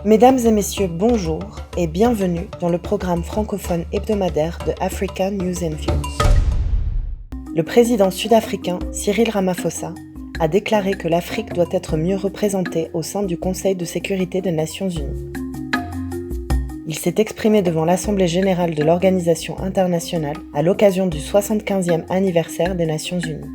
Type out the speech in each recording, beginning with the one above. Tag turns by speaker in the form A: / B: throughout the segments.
A: Mesdames et messieurs, bonjour et bienvenue dans le programme francophone hebdomadaire de Africa News and Views. Le président sud-africain Cyril Ramaphosa a déclaré que l'Afrique doit être mieux représentée au sein du Conseil de sécurité des Nations Unies. Il s'est exprimé devant l'Assemblée générale de l'Organisation internationale à l'occasion du 75e anniversaire des Nations Unies.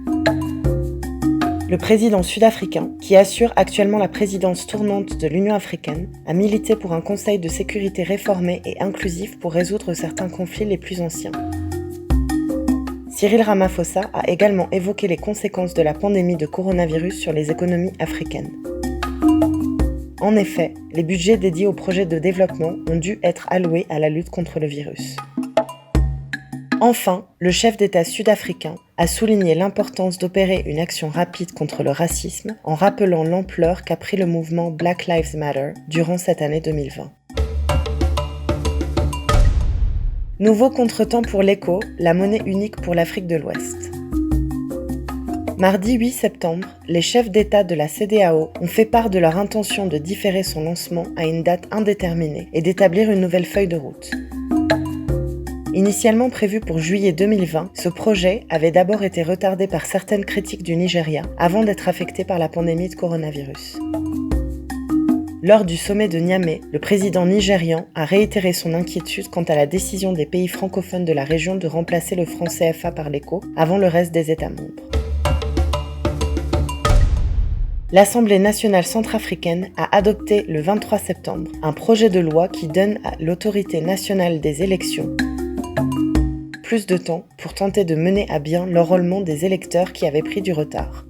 A: Le président sud-africain, qui assure actuellement la présidence tournante de l'Union africaine, a milité pour un Conseil de sécurité réformé et inclusif pour résoudre certains conflits les plus anciens. Cyril Ramaphosa a également évoqué les conséquences de la pandémie de coronavirus sur les économies africaines. En effet, les budgets dédiés aux projets de développement ont dû être alloués à la lutte contre le virus. Enfin, le chef d'État sud-africain a souligné l'importance d'opérer une action rapide contre le racisme en rappelant l'ampleur qu'a pris le mouvement Black Lives Matter durant cette année 2020. Nouveau contretemps pour l'ECO, la monnaie unique pour l'Afrique de l'Ouest. Mardi 8 septembre, les chefs d'État de la CEDEAO ont fait part de leur intention de différer son lancement à une date indéterminée et d'établir une nouvelle feuille de route. Initialement prévu pour juillet 2020, ce projet avait d'abord été retardé par certaines critiques du Nigeria avant d'être affecté par la pandémie de coronavirus. Lors du sommet de Niamey, le président nigérian a réitéré son inquiétude quant à la décision des pays francophones de la région de remplacer le franc CFA par l'ECO avant le reste des États membres. L'Assemblée nationale centrafricaine a adopté le 23 septembre un projet de loi qui donne à l'autorité nationale des élections plus de temps pour tenter de mener à bien l'enrôlement des électeurs qui avaient pris du retard.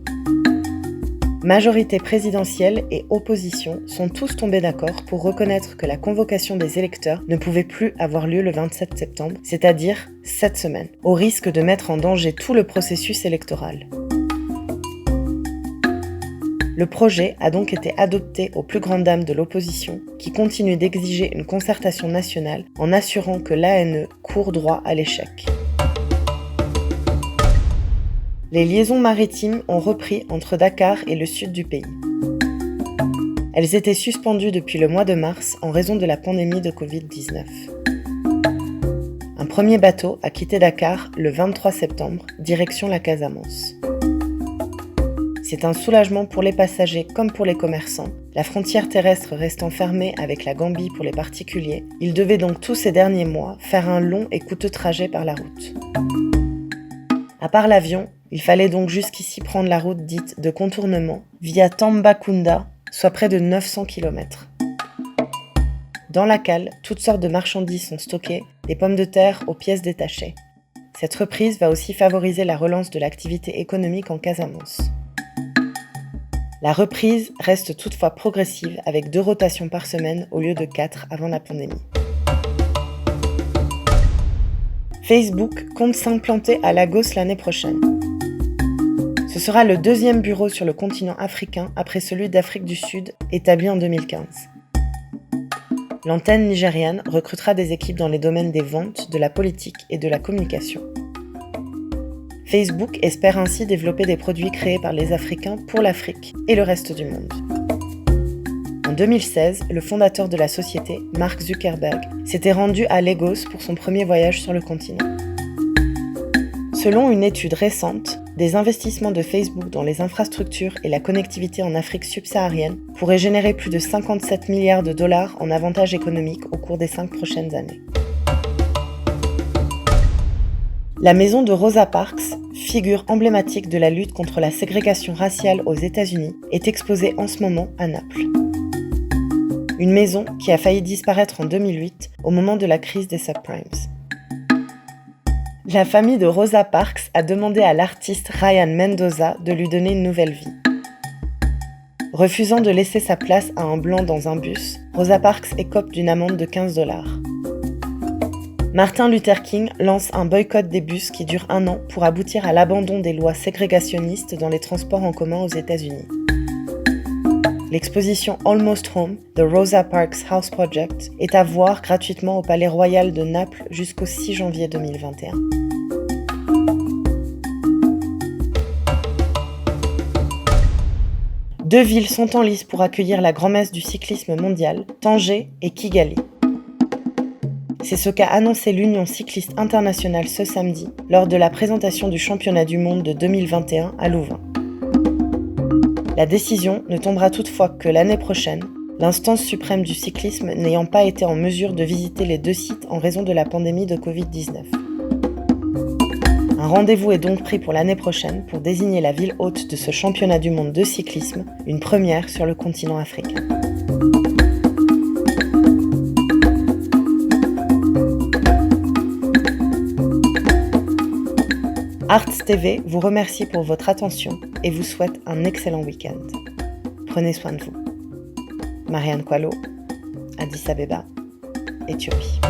A: Majorité présidentielle et opposition sont tous tombés d'accord pour reconnaître que la convocation des électeurs ne pouvait plus avoir lieu le 27 septembre, c'est-à-dire cette semaine, au risque de mettre en danger tout le processus électoral. Le projet a donc été adopté aux plus grandes dames de l'opposition, qui continue d'exiger une concertation nationale en assurant que l'ANE court droit à l'échec. Les liaisons maritimes ont repris entre Dakar et le sud du pays. Elles étaient suspendues depuis le mois de mars en raison de la pandémie de Covid-19. Un premier bateau a quitté Dakar le 23 septembre, direction la Casamance. C'est un soulagement pour les passagers comme pour les commerçants. La frontière terrestre restant fermée avec la Gambie pour les particuliers, ils devaient donc tous ces derniers mois faire un long et coûteux trajet par la route. À part l'avion, il fallait donc jusqu'ici prendre la route dite de contournement via Tambacounda, soit près de 900 km. Dans la cale, toutes sortes de marchandises sont stockées, des pommes de terre aux pièces détachées. Cette reprise va aussi favoriser la relance de l'activité économique en Casamance. La reprise reste toutefois progressive avec 2 rotations par semaine au lieu de 4 avant la pandémie. Facebook compte s'implanter à Lagos l'année prochaine. Ce sera le 2e bureau sur le continent africain après celui d'Afrique du Sud, établi en 2015. L'antenne nigériane recrutera des équipes dans les domaines des ventes, de la politique et de la communication. Facebook espère ainsi développer des produits créés par les Africains pour l'Afrique et le reste du monde. En 2016, le fondateur de la société, Mark Zuckerberg, s'était rendu à Lagos pour son premier voyage sur le continent. Selon une étude récente, des investissements de Facebook dans les infrastructures et la connectivité en Afrique subsaharienne pourraient générer plus de 57 milliards de dollars en avantages économiques au cours des 5 prochaines années. La maison de Rosa Parks, figure emblématique de la lutte contre la ségrégation raciale aux États-Unis, est exposée en ce moment à Naples. Une maison qui a failli disparaître en 2008 au moment de la crise des subprimes. La famille de Rosa Parks a demandé à l'artiste Ryan Mendoza de lui donner une nouvelle vie. Refusant de laisser sa place à un blanc dans un bus, Rosa Parks écope d'une amende de $15. Martin Luther King lance un boycott des bus qui dure 1 an pour aboutir à l'abandon des lois ségrégationnistes dans les transports en commun aux États-Unis. L'exposition Almost Home, The Rosa Parks House Project, est à voir gratuitement au Palais Royal de Naples jusqu'au 6 janvier 2021. 2 villes sont en lice pour accueillir la grand-messe du cyclisme mondial, Tanger et Kigali. C'est ce qu'a annoncé l'Union cycliste internationale ce samedi lors de la présentation du championnat du monde de 2021 à Louvain. La décision ne tombera toutefois que l'année prochaine, l'instance suprême du cyclisme n'ayant pas été en mesure de visiter les 2 sites en raison de la pandémie de Covid-19. Un rendez-vous est donc pris pour l'année prochaine pour désigner la ville hôte de ce championnat du monde de cyclisme, une première sur le continent africain. Arts TV vous remercie pour votre attention et vous souhaite un excellent week-end. Prenez soin de vous. Marianne Coilot, Addis Abeba, Éthiopie.